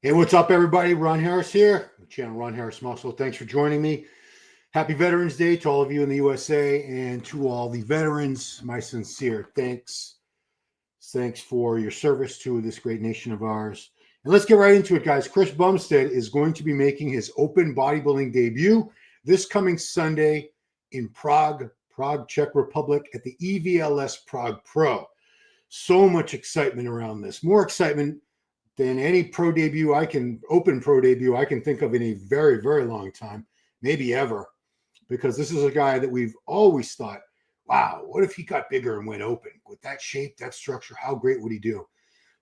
Hey, what's up, everybody? Ron Harris here, the channel Ron Harris Muscle. Thanks for joining me. Happy Veterans Day to all of you in the USA, and to all the veterans, my sincere thanks. Thanks for your service to this great nation of ours. And let's get right into it, guys. Chris Bumstead is going to be making his open bodybuilding debut this coming Sunday in Prague, Czech Republic, at the EVLS Prague Pro. So much excitement around this. More excitement than any open pro debut I can think of in a very, very long time, maybe ever, because this is a guy that we've always thought, wow, what if he got bigger and went open? With that shape, that structure, how great would he do?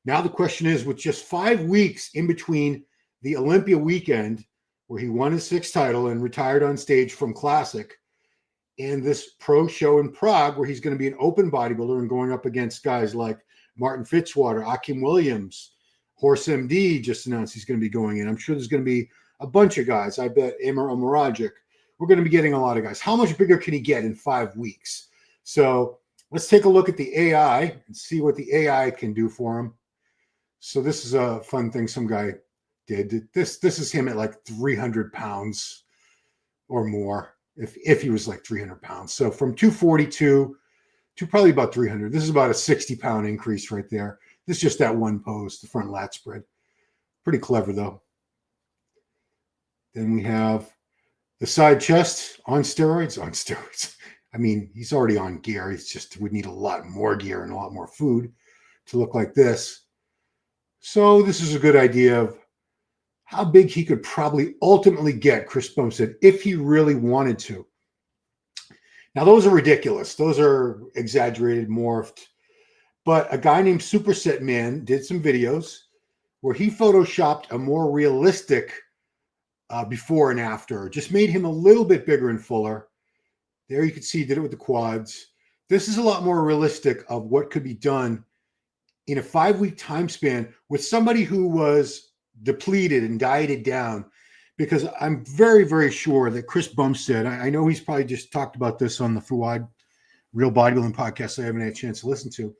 Now the question is, with just 5 weeks in between the Olympia weekend, where he won his 6th title and retired on stage from Classic, and this pro show in Prague, where he's going to be an open bodybuilder and going up against guys like Martin Fitzwater, Akim Williams, Horse MD just announced he's going to be going in. I'm sure there's going to be a bunch of guys. I bet Amir Omaragic. We're going to be getting a lot of guys. How much bigger can he get in 5 weeks? So let's take a look at the AI and see what the AI can do for him. So this is a fun thing some guy did. This is him at like 300 pounds or more, if he was like 300 pounds. So from 242 to probably about 300. This is about a 60-pound increase right there. This is just that one pose, the front lat spread. Pretty clever, though. Then we have the side chest on steroids. I mean, he's already on gear. He's just would need a lot more gear and a lot more food to look like this. So this is a good idea of how big he could probably ultimately get, Chris Bumstead, if he really wanted to. Now, those are ridiculous. Those are exaggerated, morphed. But a guy named Superset Man did some videos where he photoshopped a more realistic before and after, just made him a little bit bigger and fuller. There you can see he did it with the quads. This is a lot more realistic of what could be done in a 5-week time span with somebody who was depleted and dieted down, because I'm very, very sure that Chris Bumstead, I know he's probably just talked about this on the Fuad Real Bodybuilding podcast I haven't had a chance to listen to,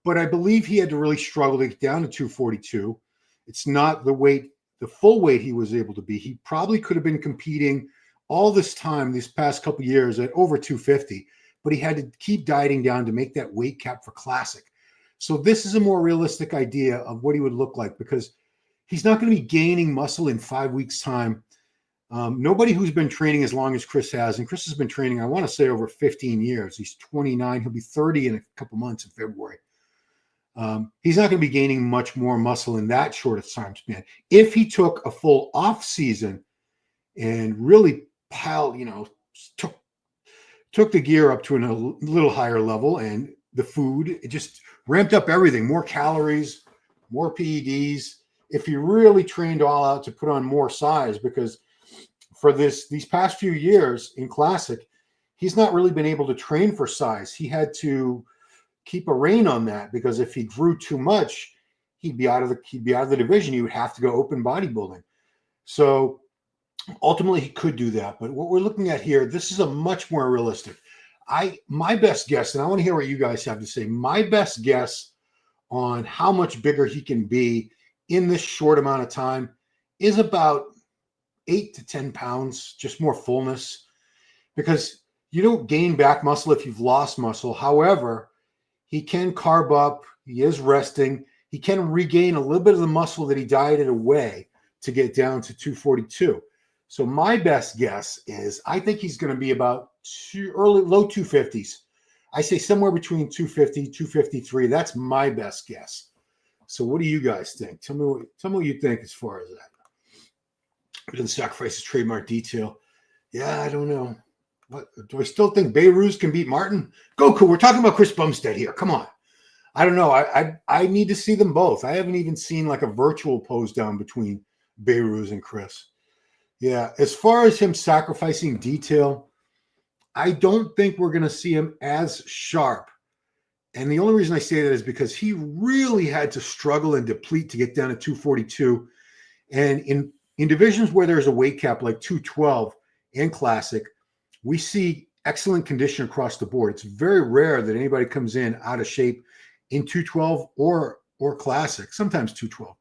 but I believe he had to really struggle to get down to 242. It's not the full weight he was able to be. He probably could have been competing all this time, these past couple of years, at over 250, but he had to keep dieting down to make that weight cap for Classic. So this is a more realistic idea of what he would look like, because he's not going to be gaining muscle in 5 weeks' time. Nobody who's been training as long as Chris has, and Chris has been training, I want to say, over 15 years. He's 29. He'll be 30 in a couple months in February. He's not going to be gaining much more muscle in that short of time span. If he took a full off season and really took the gear up to a little higher level, and the food, it just ramped up everything, more calories, more PEDs. If he really trained all out to put on more size, because for these past few years in Classic, he's not really been able to train for size. He had to keep a rein on that, because if he grew too much, he'd be out of the division. He would have to go open bodybuilding. So ultimately he could do that. But what we're looking at here, this is a much more realistic. My best guess, and I want to hear what you guys have to say, my best guess on how much bigger he can be in this short amount of time is about 8 to 10 pounds, just more fullness, because you don't gain back muscle if you've lost muscle. However, he can carb up. He is resting. He can regain a little bit of the muscle that he dieted away to get down to 242. So my best guess is I think he's going to be about low 250s. I say somewhere between 250, 253. That's my best guess. So what do you guys think? Tell me what you think as far as that. Didn't sacrifice his trademark detail. Yeah, I don't know. What do I still think Beirut can beat Martin? Goku, we're talking about Chris Bumstead here. Come on. I don't know. I need to see them both. I haven't even seen like a virtual pose down between Beirut and Chris. Yeah, as far as him sacrificing detail, I don't think we're going to see him as sharp. And the only reason I say that is because he really had to struggle and deplete to get down to 242. And in divisions where there's a weight cap like 212 and Classic, we see excellent condition across the board. It's very rare that anybody comes in out of shape in 212 or Classic, sometimes 212.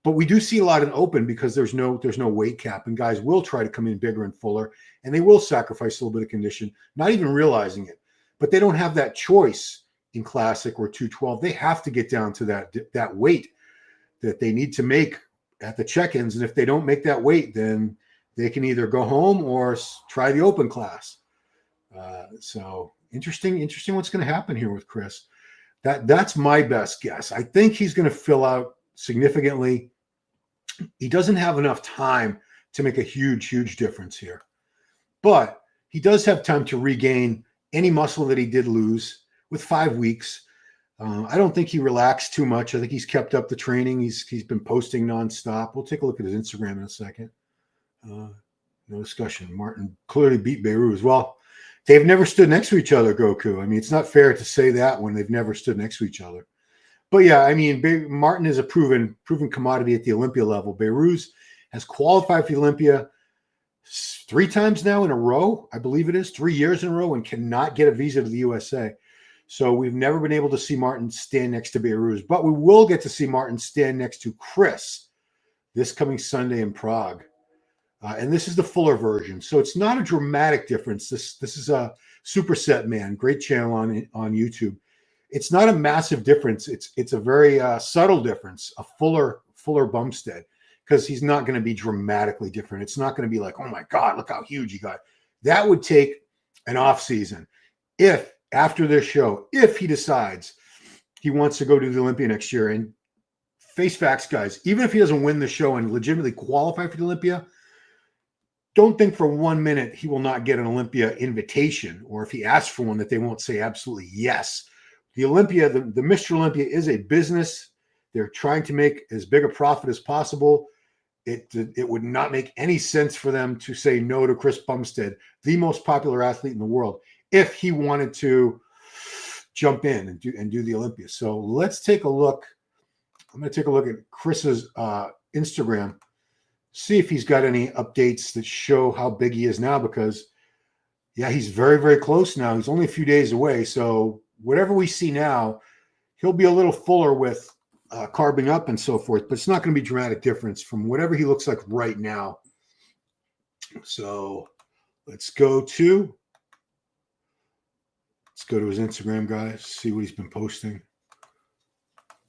But we do see a lot in open because there's no weight cap, and guys will try to come in bigger and fuller, and they will sacrifice a little bit of condition, not even realizing it. But they don't have that choice in classic or 212. They have to get down to that weight that they need to make at the check-ins, and if they don't make that weight, then they can either go home or try the open class. So interesting what's going to happen here with Chris. That's my best guess. I think he's going to fill out significantly. He doesn't have enough time to make a huge difference here, but he does have time to regain any muscle that he did lose with 5 weeks. I don't think he relaxed too much. I think he's kept up the training. He's been posting nonstop. We'll take a look at his Instagram in a second. No discussion. Martin clearly beat Beirut. Well, they've never stood next to each other, Goku. I mean, it's not fair to say that when they've never stood next to each other. But yeah, I mean, Martin is a proven commodity at the Olympia level. Beirut has qualified for the Olympia 3 times now in a row, I believe it is, 3 years in a row, and cannot get a visa to the USA. So we've never been able to see Martin stand next to Beirut, but we will get to see Martin stand next to Chris this coming Sunday in Prague. And this is the fuller version. So it's not a dramatic difference. This is a Superset Man, great channel on YouTube. It's not a massive difference. It's a very subtle difference, a fuller Bumstead, because he's not going to be dramatically different. It's not going to be like, oh my God, look how huge he got. That would take an off season. If after this show, if he decides he wants to go to the Olympia next year, and face facts, guys, even if he doesn't win the show and legitimately qualify for the Olympia, don't think for 1 minute he will not get an Olympia invitation, or if he asks for one, that they won't say absolutely yes. The Olympia, the Mr. Olympia is a business. They're trying to make as big a profit as possible. It would not make any sense for them to say no to Chris Bumstead, the most popular athlete in the world, if he wanted to jump in and do the Olympia. So let's take a look. I'm going to take a look at Chris's Instagram, see if he's got any updates that show how big he is now, because yeah, he's very close now. He's only a few days away. So whatever we see now, he'll be a little fuller with carbing up and so forth, but it's not going to be a dramatic difference from whatever he looks like right now. So let's go to his Instagram, guys, see what he's been posting.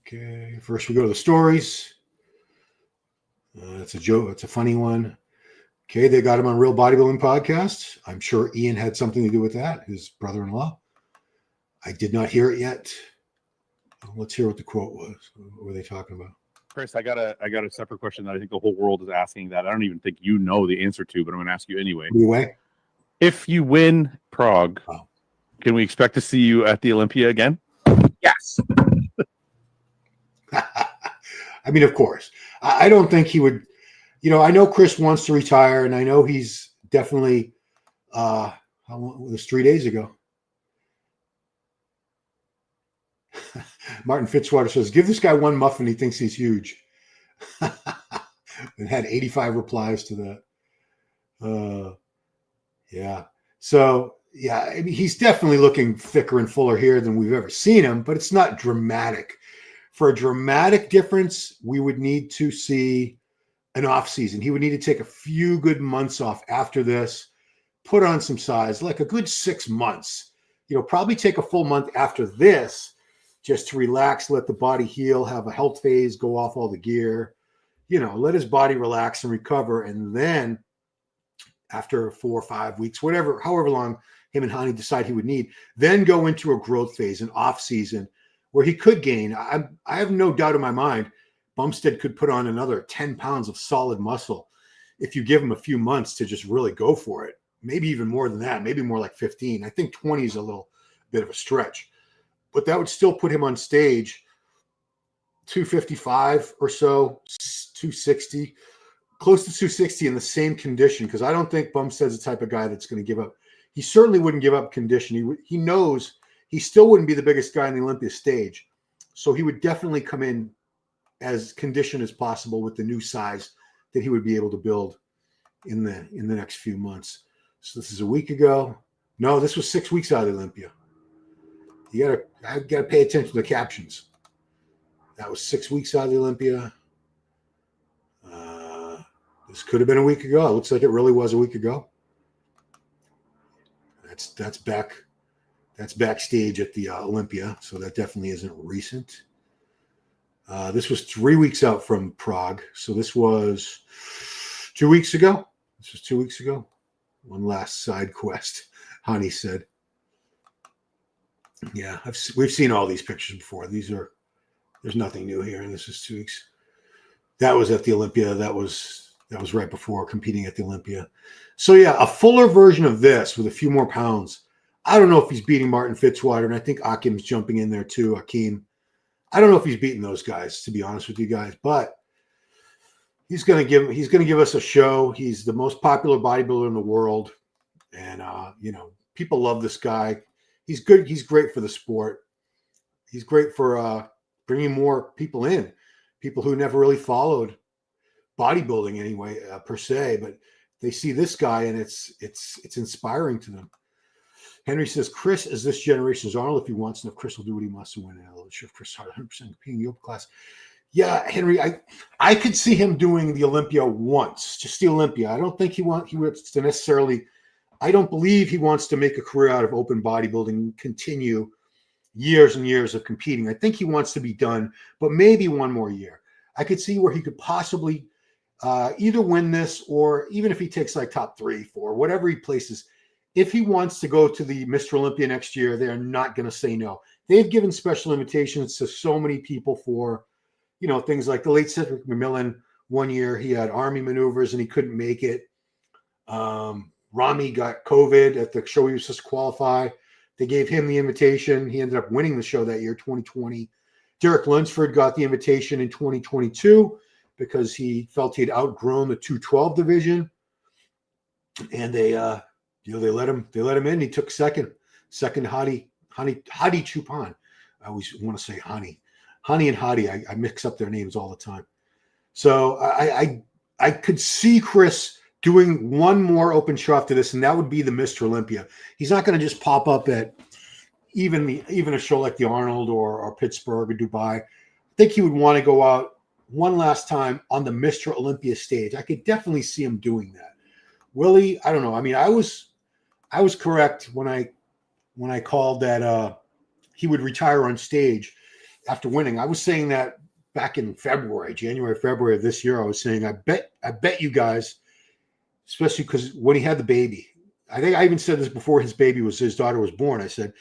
Okay, first we go to the stories. It's a joke. It's a funny one. Okay, they got him on Real Bodybuilding Podcast. I'm sure Ian had something to do with that, his brother-in-law. I did not hear it yet. Let's hear what the quote was. What were they talking about? Chris, I got a separate question that I think the whole world is asking that I don't even think you know the answer to, but I'm going to ask you anyway. Anyway, if you win Prague, can we expect to see you at the Olympia again? Yes. I mean, of course. I don't think he would. You know, I know Chris wants to retire, and I know he's definitely. How long was 3 days ago? Martin Fitzwater says, "Give this guy one muffin. He thinks he's huge." It had 85 replies to that. Yeah. So yeah, I mean, he's definitely looking thicker and fuller here than we've ever seen him, but it's not dramatic. For a dramatic difference, we would need to see an off season. He would need to take a few good months off after this, put on some size, like a good 6 months. You know, probably take a full month after this just to relax, let the body heal, have a health phase, go off all the gear, you know, let his body relax and recover. And then after 4 or 5 weeks, however long him and Hani decide he would need, then go into a growth phase, an off season, where he could gain. I have no doubt in my mind, Bumstead could put on another 10 pounds of solid muscle if you give him a few months to just really go for it. Maybe even more than that, maybe more like 15. I think 20 is a little bit of a stretch, but that would still put him on stage 255 or so, 260, close to 260 in the same condition, because I don't think Bumstead's the type of guy that's going to give up. He certainly wouldn't give up condition. He knows he still wouldn't be the biggest guy on the Olympia stage. So he would definitely come in as conditioned as possible with the new size that he would be able to build in the next few months. So this is a week ago. No, this was 6 weeks out of the Olympia. I gotta pay attention to the captions. That was 6 weeks out of the Olympia. This could have been a week ago. It looks like it really was a week ago. That's back. That's backstage at the Olympia, so that definitely isn't recent. This was 3 weeks out from Prague, so this was 2 weeks ago. This was 2 weeks ago. One last side quest, Honey said. Yeah, we've seen all these pictures before. There's nothing new here, and this is 2 weeks. That was at the Olympia. That was right before competing at the Olympia. So yeah, a fuller version of this with a few more pounds. I don't know if he's beating Martin Fitzwater, and I think Akim's jumping in there too. Akim. I don't know if he's beating those guys, to be honest with you guys, but he's gonna give us a show. He's the most popular bodybuilder in the world, and people love this guy. He's good. He's great for the sport. He's great for bringing more people in, people who never really followed bodybuilding anyway, per se, but they see this guy and it's inspiring to them. Henry says, Chris is this generation's Arnold. If he wants enough, Chris will do what he wants to win. I'm sure Chris 100% competing in the open class. Yeah, Henry, I could see him doing the Olympia once, just the Olympia. I don't think he wants to necessarily. I don't believe he wants to make a career out of open bodybuilding and continue years and years of competing. I think he wants to be done, but maybe one more year. I could see where he could possibly either win this, or even if he takes like top 3, 4, whatever he places. If he wants to go to the Mr. Olympia next year, they're not going to say no. They've given special invitations to so many people for, things like the late Cedric McMillan. One year he had army maneuvers and he couldn't make it. Rami got COVID at the show he was supposed to qualify. They gave him the invitation. He ended up winning the show that year, 2020. Derek Lunsford got the invitation in 2022 because he felt he had outgrown the 212 division, and they let him in. He took second Hadi Chupan. I always want to say Hani and Hadi. I mix up their names all the time. So I could see Chris doing one more open show after this, and that would be the Mr. Olympia. He's not going to just pop up at even a show like the Arnold or Pittsburgh or Dubai. I think he would want to go out one last time on the Mr. Olympia stage. I could definitely see him doing that. Willie, I don't know. I mean, I was correct when I called that he would retire on stage after winning. I was saying that back in January, February of this year. I was saying, I bet you guys, especially because when he had the baby, I think I even said this before his daughter was born. I said,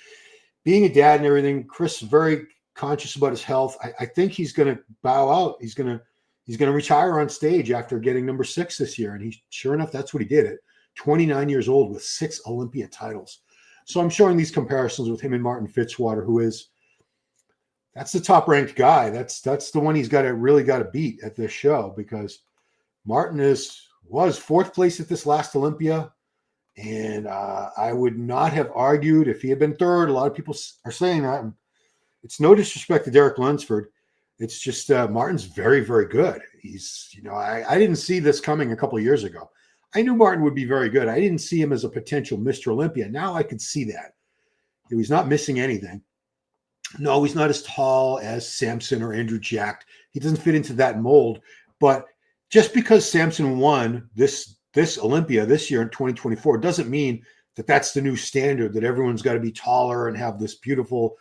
being a dad and everything, Chris is very conscious about his health. I think he's going to bow out. He's going to retire on stage after getting number 6 this year. And sure enough, that's what he did at 29 years old with 6 Olympia titles. So I'm showing these comparisons with him and Martin Fitzwater, that's the top ranked guy. That's the one he's really got to beat at this show, because Martin was 4th place at this last Olympia. And I would not have argued if he had been 3rd. A lot of people are saying that. And it's no disrespect to Derek Lunsford. It's just Martin's very, very good. I didn't see this coming a couple of years ago. I knew Martin would be very good. I didn't see him as a potential Mr. Olympia. Now I could see that. He's not missing anything. No, he's not as tall as Samson or Andrew Jack. He doesn't fit into that mold. But just because Samson won this Olympia this year in 2024 doesn't mean that that's the new standard, that everyone's got to be taller and have this beautiful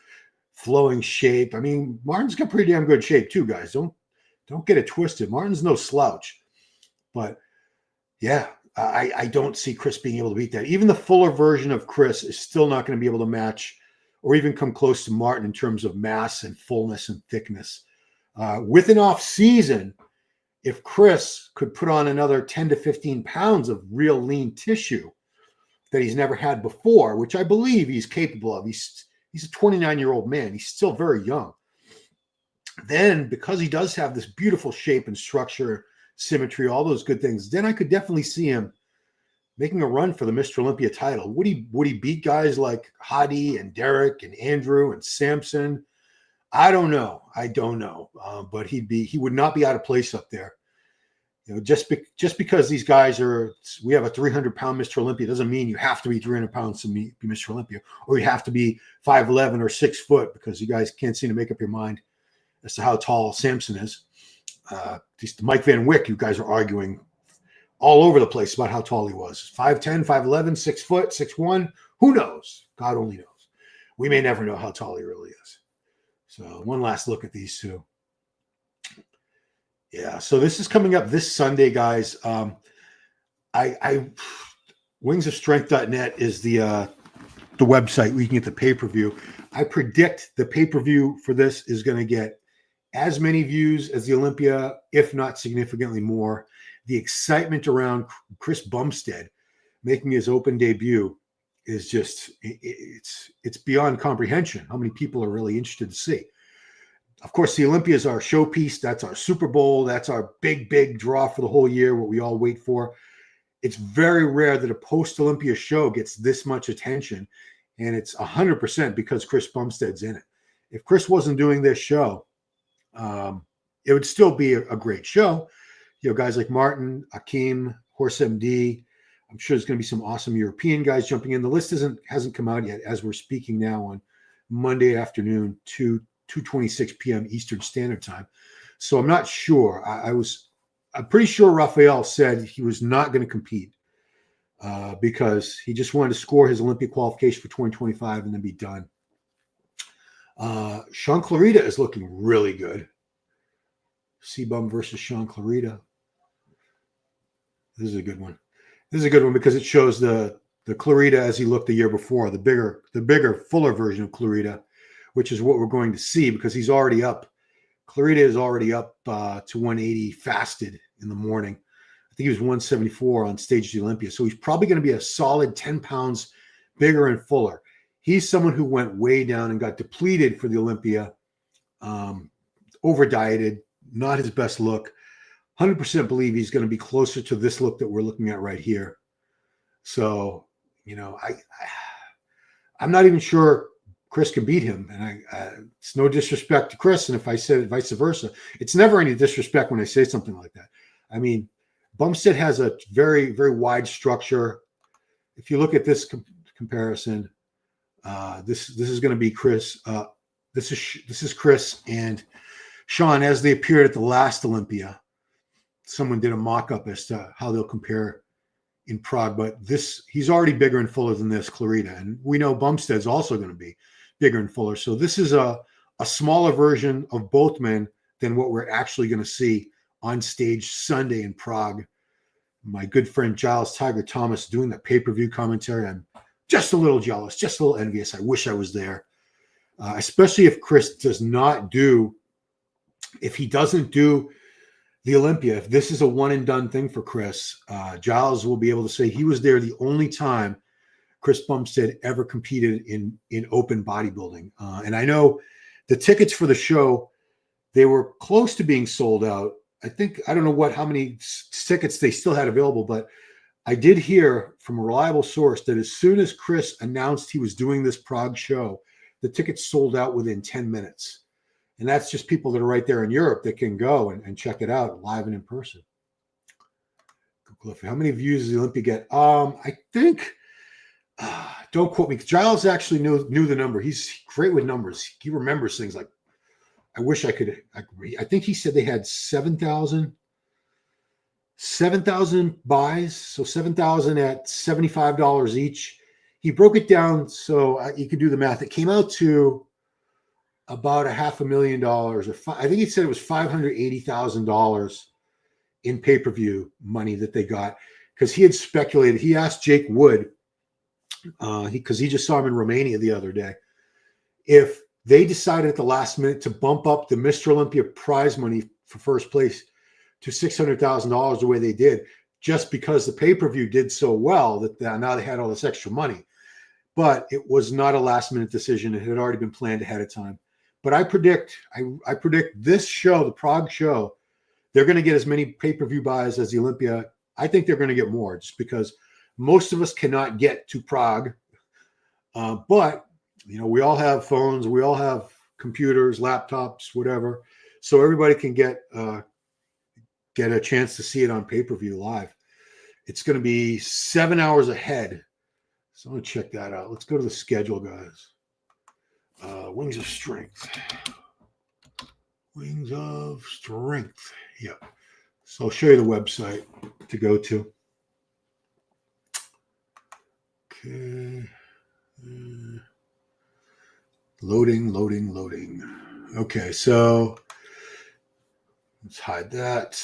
flowing shape. I mean, Martin's got pretty damn good shape too, guys. Don't get it twisted. Martin's no slouch. But yeah, I don't see Chris being able to beat that. Even the fuller version of Chris is still not going to be able to match or even come close to Martin in terms of mass and fullness and thickness. With an off season, if Chris could put on another 10 to 15 pounds of real lean tissue that he's never had before, which I believe he's capable of. He's a 29-year-old man. He's still very young. Then, because he does have this beautiful shape and structure, symmetry, all those good things, then I could definitely see him making a run for the Mr. Olympia title. Would he beat guys like Hadi and Derek and Andrew and Samson? I don't know. But he would not be out of place up there. Just because these guys we have a 300-pound Mr. Olympia doesn't mean you have to be 300 pounds to be Mr. Olympia, or you have to be 5'11" or 6 foot, because you guys can't seem to make up your mind as to how tall Samson is. Mike Van Wyck, you guys are arguing all over the place about how tall he was. 5'10", 5'11", 6 foot, 6'1". Who knows? God only knows. We may never know how tall he really is. So one last look at these two. Yeah, so this is coming up this Sunday, guys. Wingsofstrength.net is the website where you can get the pay-per-view. I predict the pay-per-view for this is going to get as many views as the Olympia, if not significantly more. The excitement around Chris Bumstead making his open debut is just, it's beyond comprehension how many people are really interested to see. Of course, the Olympia is our showpiece. That's our Super Bowl. That's our big, big draw for the whole year, what we all wait for. It's very rare that a post-Olympia show gets this much attention, and it's 100% because Chris Bumstead's in it. If Chris wasn't doing this show, it would still be a great show. You know, guys like Martin, Akeem, Horse MD. I'm sure there's going to be some awesome European guys jumping in. The list hasn't come out yet as we're speaking now on Monday afternoon, 2:26 p.m. Eastern Standard Time. So I'm not sure. I'm pretty sure Raphael said he was not going to compete because he just wanted to score his Olympic qualification for 2025 and then be done. Sean Clarita is looking really good. C-Bum versus Sean Clarita. This is a good one. This is a good one because it shows the Clarita as he looked the year before, the bigger, fuller version of Clarita, which is what we're going to see because he's already up. Clarita is already up to 180 fasted in the morning. I think he was 174 on stage of the Olympia. So he's probably going to be a solid 10 pounds bigger and fuller. He's someone who went way down and got depleted for the Olympia, over dieted, not his best look. 100% believe he's going to be closer to this look that we're looking at right here. So, you know, I'm not even sure Chris can beat him. And it's no disrespect to Chris. And if I said it vice versa, it's never any disrespect when I say something like that. I mean, Bumstead has a very, very wide structure. If you look at this comparison, this is going to be Chris. This is Chris and Sean as they appeared at the last Olympia. Someone did a mock-up as to how they'll compare in Prague, but he's already bigger and fuller than this Clarita, and we know Bumstead's also going to be bigger and fuller. So this is a smaller version of both men than what we're actually going to see on stage Sunday in Prague. My good friend Giles Tiger Thomas doing the pay-per-view commentary. I'm just a little jealous, just a little envious. I wish I was there, especially if Chris does not do, if he doesn't do the Olympia, if this is a one and done thing for Chris, Giles will be able to say he was there the only time Chris Bumstead ever competed in open bodybuilding. And I know the tickets for the show, they were close to being sold out. I don't know how many tickets they still had available, but I did hear from a reliable source that as soon as Chris announced he was doing this Prague show, the tickets sold out within 10 minutes. And that's just people that are right there in Europe that can go and check it out live and in person. How many views does the Olympia get? I think, don't quote me, Giles actually knew the number. He's great with numbers. He remembers things like, I wish I could agree. I think he said they had 7,000 buys. So 7,000 at $75 each. He broke it down so you could do the math. It came out to about $500,000, I think he said it was $580,000 in pay-per-view money that they got because he had speculated. He asked Jake Wood, because he just saw him in Romania the other day, if they decided at the last minute to bump up the Mr. Olympia prize money for first place to $600,000 the way they did, just because the pay-per-view did so well that now they had all this extra money. But it was not a last-minute decision. It had already been planned ahead of time. But I predict this show, the Prague show, they're going to get as many pay-per-view buys as the Olympia. I think they're going to get more just because most of us cannot get to Prague. But, you know, we all have phones. We all have computers, laptops, whatever. So everybody can get a chance to see it on pay-per-view live. It's going to be 7 hours ahead. So I'm going to check that out. Let's go to the schedule, guys. Wings of Strength. Wings of Strength. Yeah. So I'll show you the website to go to. Okay. Loading. Okay, so let's hide that.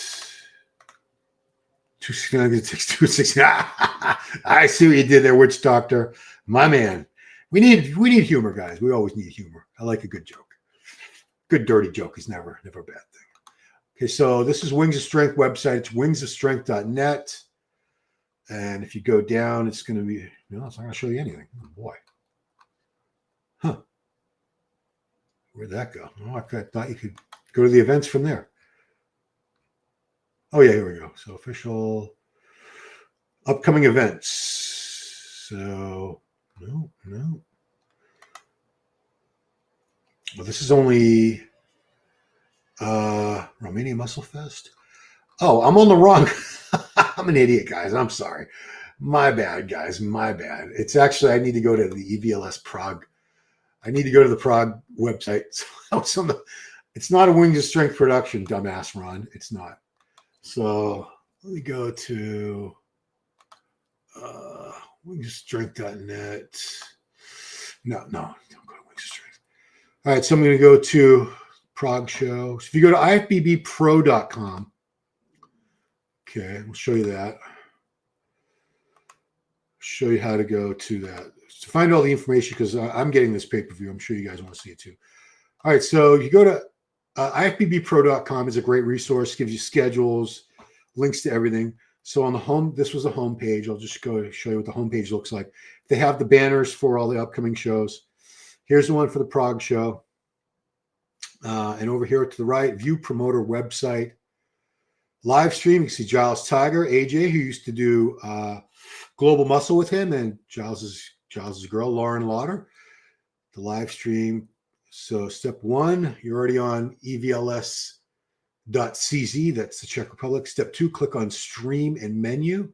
269. I see what you did there, Witch Doctor. My man. We need humor, guys. We always need humor. I like a good joke. Good dirty joke is never a bad thing. Okay, so this is Wings of Strength website. It's wingsofstrength.net. And if you go down, it's going to be, no, it's not going to show you anything. Oh, boy. Huh. Where'd that go? Oh, I thought you could go to the events from there. Oh, yeah, here we go. So official upcoming events. So, no. Well, this is only Romania Muscle Fest. Oh, I'm on the wrong. I'm an idiot, guys. I'm sorry. My bad, guys. My bad. It's actually, I need to go to the EVLS Prague. I need to go to the Prague website. So it's not a Wings of Strength production, dumbass Ron. It's not. So let me go to wingsofstrength.net. No, don't go to Wings of Strength. All right, so I'm going to go to Prague show. So if you go to ifbbpro.com, okay, we'll show you that. Show you how to go to that. To find all the information, because I'm getting this pay-per-view. I'm sure you guys want to see it too. All right, so you go to ifbbpro.com is a great resource, gives you schedules, links to everything. So on the home, this was a home page. I'll just go to show you what the home page looks like. They have the banners for all the upcoming shows. Here's the one for the Prague show. And over here to the right, view promoter website. Live stream, you can see Giles Tiger, AJ, who used to do Global Muscle with him, and Giles's girl, Lauren Lauder. The live stream. So step one, you're already on EVLS.cz. That's the Czech Republic. Step two, click on stream and menu.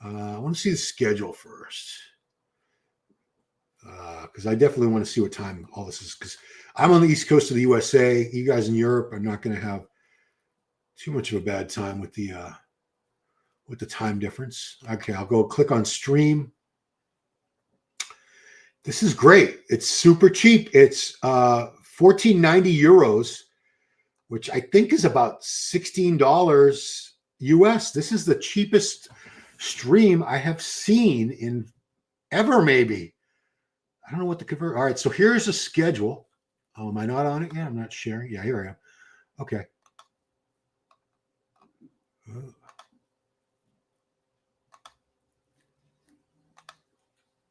I want to see the schedule first. Because I definitely want to see what time all this is. Because I'm on the East Coast of the USA. You guys in Europe are not going to have too much of a bad time with the time difference. Okay, I'll go click on stream. This is great. It's super cheap. It's 14.90 euros, which I think is about $16 US. This is the cheapest stream I have seen in ever, maybe. I don't know what to convert. All right, so here's a schedule. Oh, am I not on it yet? I'm not sharing. Yeah, here I am. Okay.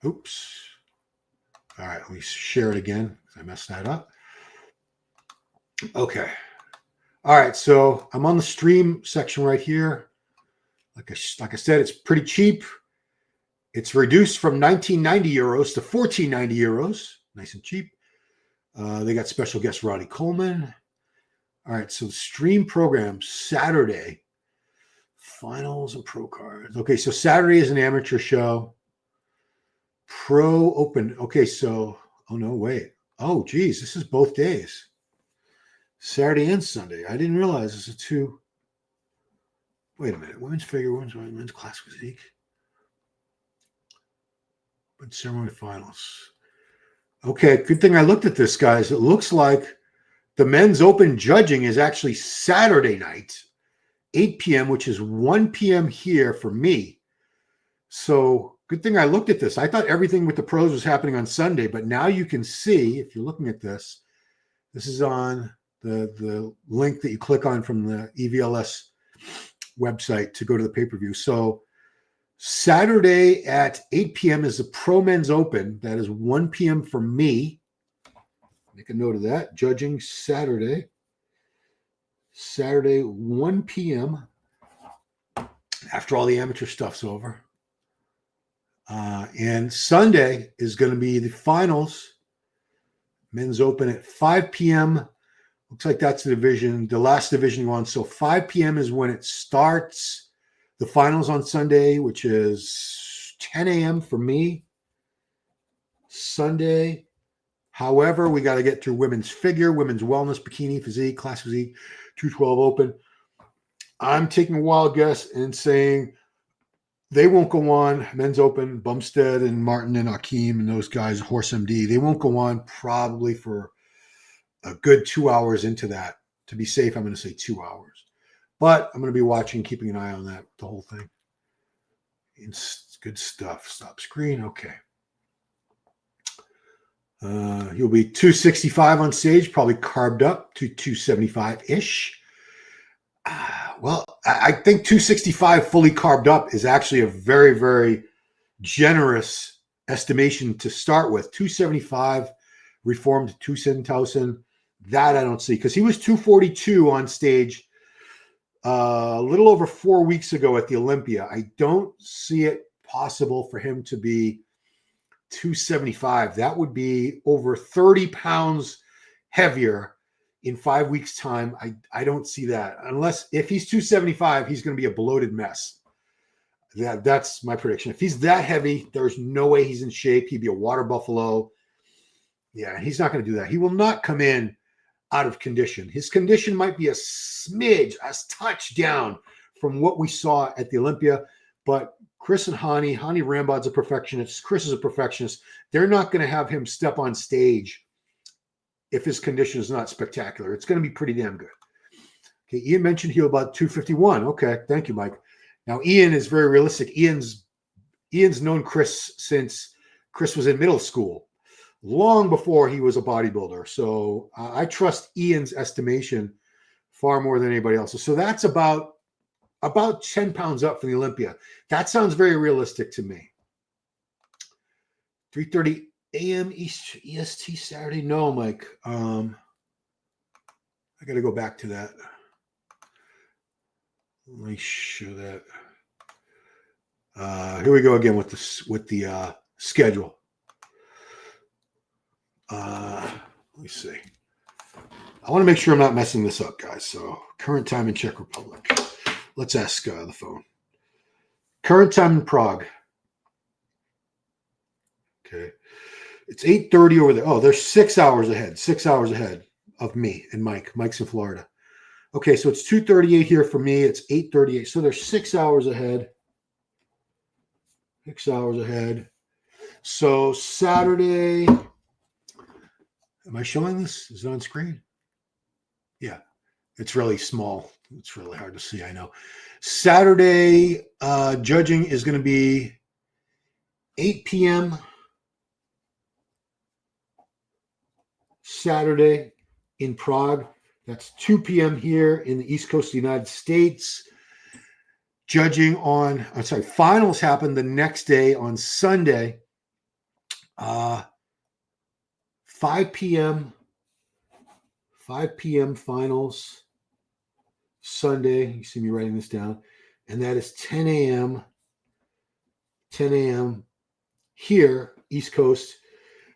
Oops. All right, let me share it again. I messed that up. Okay. All right, so I'm on the stream section right here. Like I said, it's pretty cheap. It's reduced from 19.90 euros to 14.90 euros. Nice and cheap. They got special guest Roddy Coleman. All right, so stream program Saturday. Finals and pro cards. Okay, so Saturday is an amateur show. Pro Open. Okay, so, oh no, wait. Oh, geez, this is both days. Saturday and Sunday. I didn't realize this is two. Wait a minute. Women's figure, women's class physique. But ceremony finals. Okay, good thing I looked at this, guys. It looks like the men's open judging is actually Saturday night, 8 p.m., which is 1 p.m. here for me. So good thing I looked at this. I thought everything with the pros was happening on Sunday, but now you can see, if you're looking at this, this is on the link that you click on from the EVLS website to go to the pay-per-view. So Saturday at 8 p.m. is the Pro Men's Open. That is 1 p.m. for me. Make a note of that. Judging Saturday. Saturday, 1 p.m. after all the amateur stuff's over. And Sunday is going to be the finals. Men's Open at 5 p.m. Looks like that's the last division one. So 5 p.m. is when it starts. The finals on Sunday, which is 10 a.m. for me. Sunday. However, we got to get through women's figure, women's wellness, bikini, physique, class physique, 212 open. I'm taking a wild guess and saying they won't go on. Men's Open, Bumstead and Martin and Akeem and those guys, Horse MD, they won't go on probably for a good 2 hours into that. To be safe, I'm going to say 2 hours. But I'm going to be watching, keeping an eye on that, the whole thing. It's good stuff. Stop screen. Okay. He'll be 265 on stage, probably carved up to 275-ish. Well, I think 265 fully carved up is actually a very, very generous estimation to start with. 275 reformed to 2,000. That I don't see, because he was 242 on stage a little over 4 weeks ago at the Olympia. I don't see it possible for him to be 275. That would be over 30 pounds heavier in 5 weeks' time. I don't see that. Unless if he's 275, he's going to be a bloated mess. That's my prediction. If he's that heavy, there's no way he's in shape. He'd be a water buffalo. Yeah, he's not going to do that. He will not come in out of condition. His condition might be a smidge, a touch down from what we saw at the Olympia, but Chris and Hani Rambod's a perfectionist. Chris is a perfectionist. They're not going to have him step on stage if his condition is not spectacular. It's going to be pretty damn good. Okay, Ian mentioned he'll about 251. Okay, thank you, Mike. Now, Ian is very realistic. Ian's known Chris since Chris was in middle school, long before he was a bodybuilder. So I trust Ian's estimation far more than anybody else's. So that's about 10 pounds up from the Olympia. That sounds very realistic to me. 3:30 a.m. EST Saturday. No, Mike. I got to go back to that. Let me show that. Here we go again with the schedule. Let me see. I want to make sure I'm not messing this up, guys. So current time in Czech Republic. Let's ask the phone. Current time in Prague. Okay. It's 8:30 over there. Oh, they're 6 hours ahead. 6 hours ahead of me and Mike. Mike's in Florida. Okay, so it's 2:38 here for me. It's 8:38. So they're 6 hours ahead. 6 hours ahead. So Saturday. Am I showing this? Is it on screen? Yeah. It's really small. It's really hard to see, I know. Saturday judging is going to be 8 p.m. Saturday in Prague. That's 2 p.m. here in the East Coast of the United States. Finals happen the next day on Sunday. 5 p.m. 5 p.m. finals. Sunday, you see me writing this down, and that is 10 a.m. 10 a.m. here, East Coast.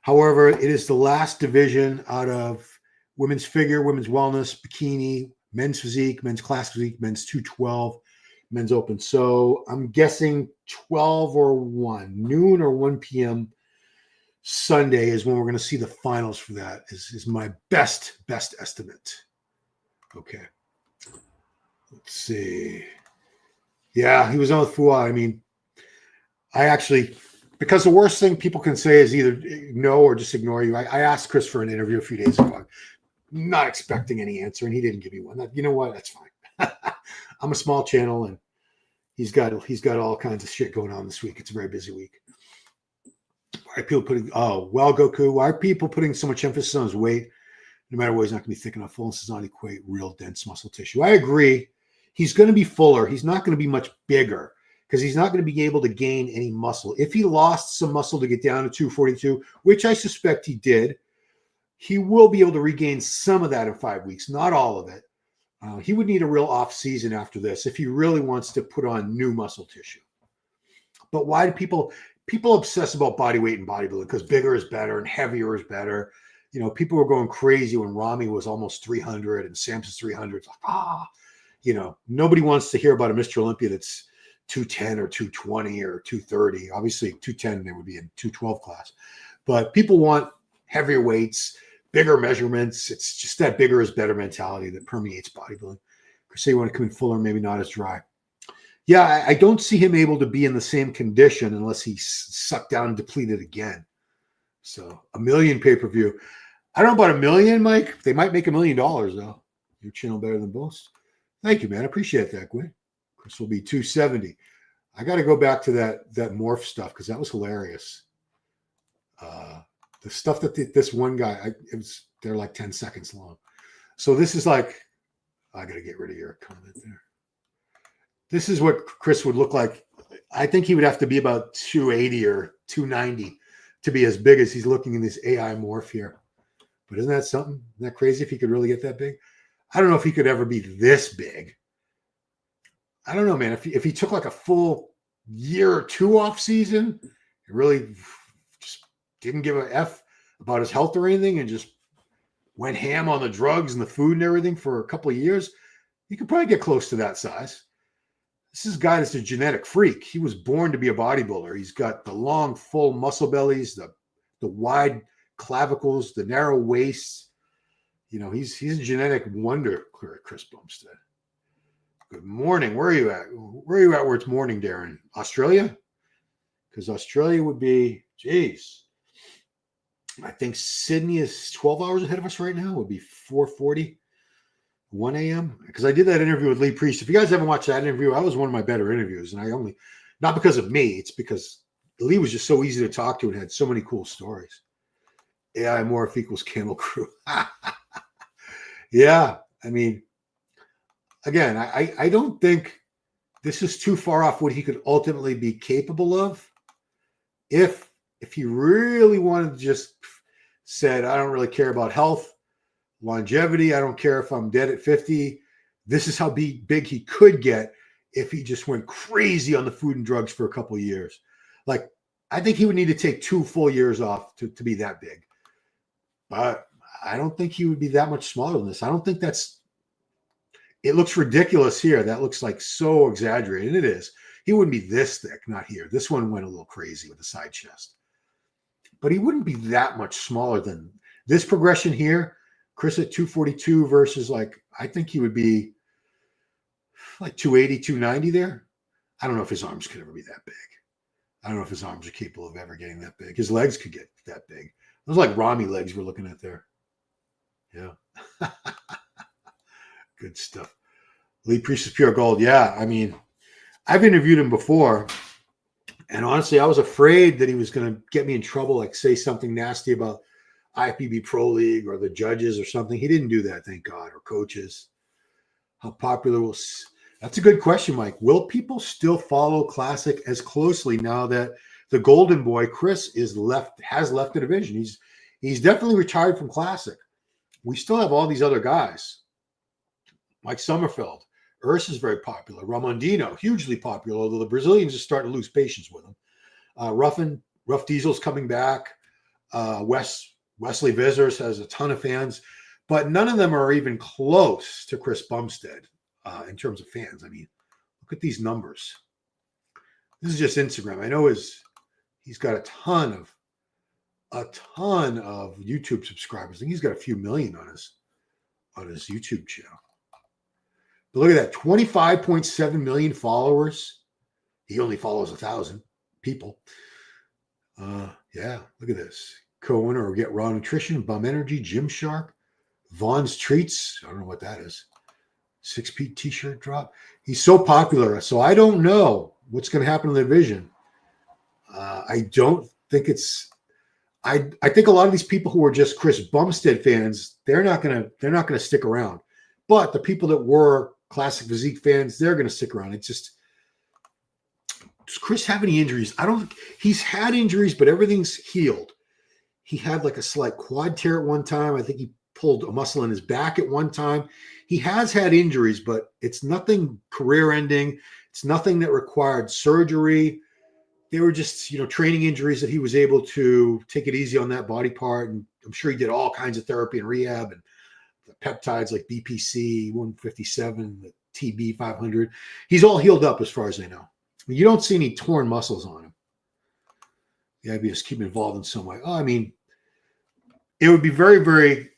However, it is the last division out of women's figure, women's wellness, bikini, men's physique, men's classic physique, men's 212, men's open. So I'm guessing 12 or 1, noon or 1 p.m. Sunday is when we're going to see the finals for that, is my best estimate. Okay. Let's see. Yeah, he was on with Fua. I mean, because the worst thing people can say is either no or just ignore you. I asked Chris for an interview a few days ago, not expecting any answer, and he didn't give me one. You know what? That's fine. I'm a small channel, and he's got all kinds of shit going on this week. It's a very busy week. Why are people Goku, why are people putting so much emphasis on his weight? No matter what, he's not going to be thick enough. Fullness does not equate real dense muscle tissue. I agree. He's going to be fuller. He's not going to be much bigger because he's not going to be able to gain any muscle. If he lost some muscle to get down to 242, which I suspect he did, he will be able to regain some of that in 5 weeks, not all of it. He would need a real off season after this if he really wants to put on new muscle tissue. But why do people obsess about body weight and bodybuilding? Because bigger is better and heavier is better. You know, people were going crazy when Rami was almost 300 and Samson's 300. It's like, nobody wants to hear about a Mr. Olympia that's 210 or 220 or 230. Obviously, 210, they would be in 212 class. But people want heavier weights, bigger measurements. It's just that bigger is better mentality that permeates bodybuilding. Say you want to come in fuller, maybe not as dry. Yeah, I don't see him able to be in the same condition unless he's sucked down and depleted again. So $1 million pay-per-view. I don't know about $1 million, Mike. They might make $1 million though. Your channel better than most. Thank you, man. I appreciate that, Gwen. Chris will be 270. I got to go back to that morph stuff because that was hilarious. The stuff that this one guy, they're like 10 seconds long. So this is like, I got to get rid of your comment there. This is what Chris would look like. I think he would have to be about 280 or 290 to be as big as he's looking in this AI morph here. But isn't that something? Isn't that crazy if he could really get that big? I don't know if he could ever be this big. I don't know, man. If he took like a full year or two off season, really just didn't give a F about his health or anything and just went ham on the drugs and the food and everything for a couple of years, he could probably get close to that size. This is a guy that's a genetic freak. He was born to be a bodybuilder. He's got the long, full muscle bellies, the wide clavicles, the narrow waists. You know, he's a genetic wonder, Chris Bumstead. Good morning. Where are you at? Where are you at where it's morning, Darren? Australia? Because Australia would be, geez. I think Sydney is 12 hours ahead of us right now. It would be 4:40, 1 a.m. Because I did that interview with Lee Priest. If you guys haven't watched that interview, that was one of my better interviews. And not because of me, it's because Lee was just so easy to talk to and had so many cool stories. AI morph equals Camel Crew. Yeah. I mean, again, I don't think this is too far off what he could ultimately be capable of if he really wanted to just said, I don't really care about health, longevity. I don't care if I'm dead at 50. This is how big he could get if he just went crazy on the food and drugs for a couple of years. Like, I think he would need to take 2 full years off to be that big. But I don't think he would be that much smaller than this. I don't think it looks ridiculous here. That looks like so exaggerated. It is. He wouldn't be this thick, not here. This one went a little crazy with the side chest. But he wouldn't be that much smaller than this progression here. Chris at 242 versus I think he would be like 280, 290 there. I don't know if his arms could ever be that big. I don't know if his arms are capable of ever getting that big. His legs could get that big. Those like Rami legs we're looking at there. Yeah. Good stuff. Lee Priest is pure gold. Yeah. I mean, I've interviewed him before. And honestly, I was afraid that he was going to get me in trouble, like say something nasty about IFBB Pro League or the judges or something. He didn't do that, thank God, or coaches. How popular that's a good question, Mike. Will people still follow Classic as closely now that the golden boy, Chris, has left the division? He's definitely retired from Classic. We still have all these other guys. Mike Sommerfeld. Urs is very popular. Ramondino, hugely popular, although the Brazilians are starting to lose patience with him. Rough Diesel's coming back. Wesley Vissers has a ton of fans, but none of them are even close to Chris Bumstead in terms of fans. I mean, look at these numbers. This is just Instagram. I know he's got a ton of YouTube subscribers. I think he's got a few million on his YouTube channel. But look at that, 25.7 million followers. He only follows 1,000 people. Yeah, look at this. Co-owner or Get Raw Nutrition, Bum Energy, Gymshark, Vaughn's Treats. I don't know what that is. 6P t-shirt drop. He's so popular. So I don't know what's going to happen in the division. I don't think I think a lot of these people who are just Chris Bumstead fans, they're not gonna stick around. But the people that were Classic Physique fans, they're gonna stick around. It's just, does Chris have any injuries? I don't think he's had injuries, but everything's healed. He had like a slight quad tear at one time. I think he pulled a muscle in his back at one time. He has had injuries, but it's nothing career ending. It's nothing that required surgery. They were just, training injuries that he was able to take it easy on that body part. And I'm sure he did all kinds of therapy and rehab and the peptides like BPC 157, the TB 500. He's all healed up as far as I know. You don't see any torn muscles on him. The idea is keep him involved in some way. I mean, it would be very, very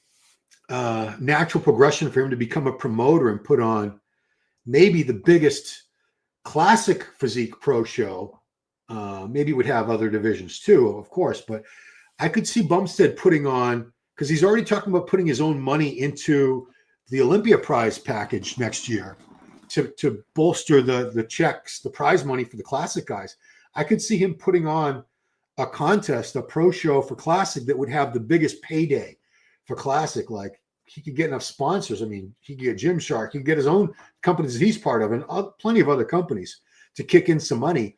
natural progression for him to become a promoter and put on maybe the biggest Classic Physique Pro show. Maybe it would have other divisions too, of course, but I could see Bumstead putting on, because he's already talking about putting his own money into the Olympia prize package next year to bolster the checks, the prize money for the Classic guys. I could see him putting on a contest, a pro show for Classic that would have the biggest payday for Classic. Like, he could get enough sponsors. I mean, he could get Gymshark, he could get his own companies that he's part of, and plenty of other companies to kick in some money.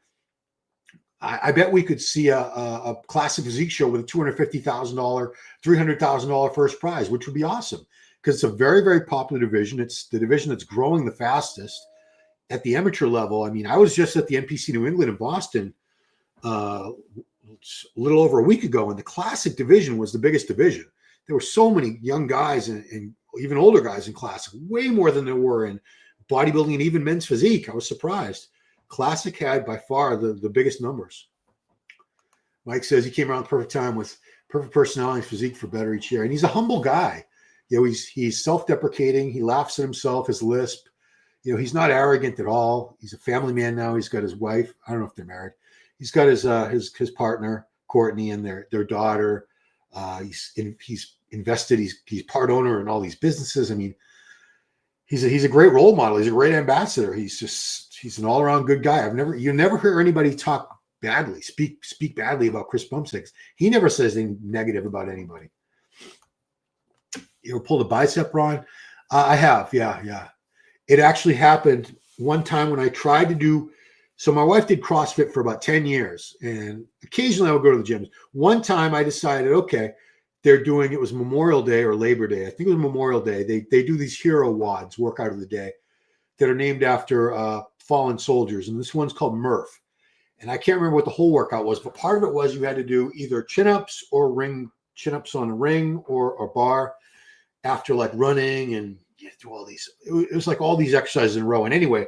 I bet we could see a Classic Physique show with a $250,000, $300,000 first prize, which would be awesome, because it's a very, very popular division. It's the division that's growing the fastest at the amateur level. I mean, I was just at the NPC New England in Boston a little over a week ago, and the Classic division was the biggest division. There were so many young guys and even older guys in Classic, way more than there were in bodybuilding and even men's physique. I was surprised. Classic had by far the biggest numbers. Mike says he came around the perfect time with perfect personality and physique for better each year. And he's a humble guy. You know, he's self-deprecating. He laughs at himself, his lisp. You know, he's not arrogant at all. He's a family man now. He's got his wife. I don't know if they're married. He's got his partner, Courtney, and their daughter. He's invested. He's part owner in all these businesses. I mean, he's a great role model. He's a great ambassador. He's an all-around good guy. You never hear anybody talk badly, speak badly about Chris Bumstead. He never says anything negative about anybody. You ever pulled a bicep, Ron? I have, yeah. It actually happened one time when I tried to do. So my wife did CrossFit for about 10 years, and occasionally I would go to the gym. One time I decided, okay, it was Memorial Day or Labor Day. I think it was Memorial Day. They do these hero WODs, workout of the day, that are named after fallen soldiers. And this one's called Murph. And I can't remember what the whole workout was, but part of it was you had to do either chin-ups or chin-ups on a ring or bar after like running, and you had to do all these. It was like all these exercises in a row. And anyway,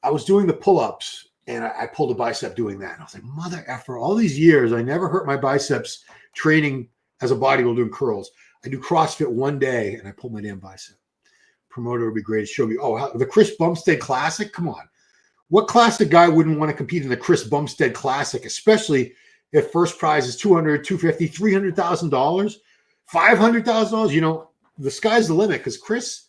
I was doing the pull-ups and I pulled a bicep doing that. And I was like, mother effer, all these years, I never hurt my biceps training as a bodybuilder doing curls. I do CrossFit one day and I pulled my damn bicep. Promoter would be great to show me. The Chris Bumstead Classic. Come on. What Classic guy wouldn't want to compete in the Chris Bumstead Classic, especially if first prize is $200,000, $250,000, $300,000, $500,000? You know, the sky's the limit, because Chris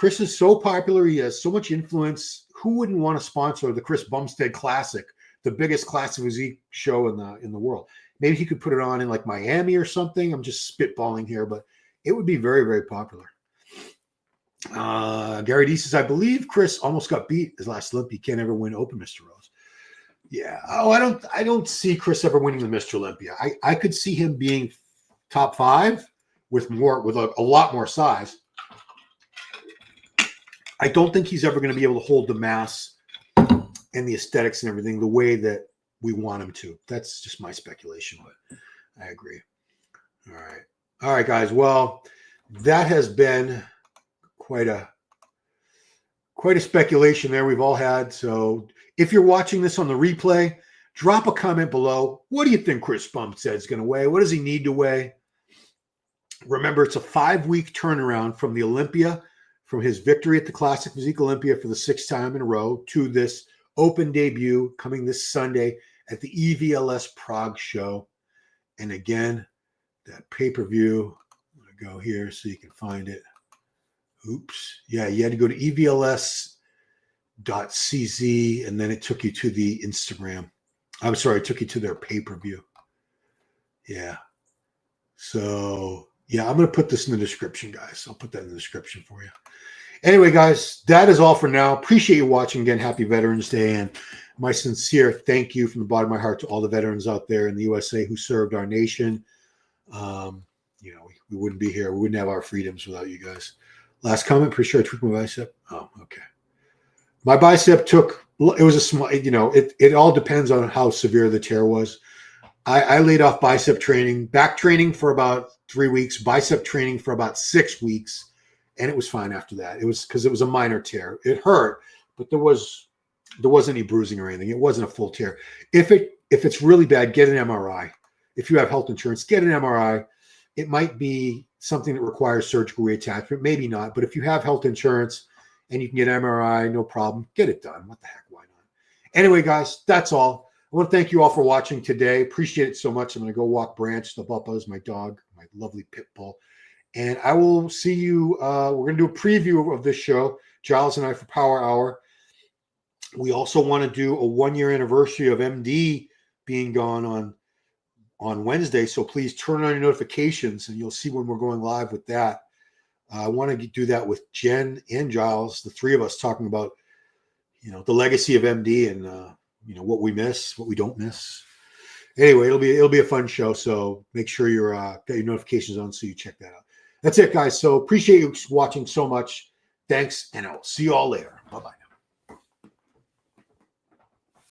is so popular. He has so much influence. Who wouldn't want to sponsor the Chris Bumstead Classic, the biggest Classic Physique show in the world? Maybe he could put it on in like Miami or something. I'm just spitballing here, but it would be very, very popular. Gary D says, I believe Chris almost got beat his last Olympia. Can't ever win Open, Mr. Rose. Yeah. Oh, I don't see Chris ever winning the Mr. Olympia. I could see him being top 5 with a lot more size. I don't think he's ever going to be able to hold the mass and the aesthetics and everything the way that we want him to. That's just my speculation, but I agree. All right, guys. Well, that has been quite a speculation there we've all had. So if you're watching this on the replay, drop a comment below. What do you think Chris Bumstead is going to weigh? What does he need to weigh? Remember, it's a 5-week turnaround from the Olympia, from his victory at the Classic Physique Olympia for the 6th time in a row, to this open debut coming this Sunday at the EVLS Prague show. And again, that pay-per-view, I'm going to go here so you can find it. Oops. Yeah, you had to go to evls.cz, and then it took you to the Instagram. I'm sorry, it took you to their pay-per-view. Yeah. So, yeah, I'm going to put this in the description, guys. I'll put that in the description for you. Anyway, guys, that is all for now. Appreciate you watching again. Happy Veterans Day. And my sincere thank you from the bottom of my heart to all the veterans out there in the USA who served our nation. You know, we wouldn't be here. We wouldn't have our freedoms without you guys. Last comment, pretty sure I tweaked my bicep. Oh, okay. My bicep it was a small, you know, it all depends on how severe the tear was. I laid off bicep training, back training for about 3 weeks, bicep training for about 6 weeks, and it was fine after that. It was because it was a minor tear. It hurt, but there wasn't any bruising or anything. It wasn't a full tear. If it's really bad, get an MRI. If you have health insurance, get an MRI. It might be something that requires surgical reattachment, maybe not. But if you have health insurance, and you can get MRI, no problem. Get it done. What the heck? Why not? Anyway, guys, that's all. I want to thank you all for watching today. Appreciate it so much. I'm going to go walk Branch, the Bubba's, my dog, my lovely pit bull. And I will see you. We're going to do a preview of this show, Giles and I, for Power Hour. We also want to do a 1-year anniversary of MD being gone on Wednesday. So please turn on your notifications and you'll see when we're going live with that. I want to do that with Jen and Giles, the three of us, talking about, the legacy of MD and, what we miss, what we don't miss. Anyway, it'll be a fun show. So make sure you're got your notifications on so you check that out. That's it, guys. So appreciate you watching so much. Thanks, and I'll see you all later. Bye-bye.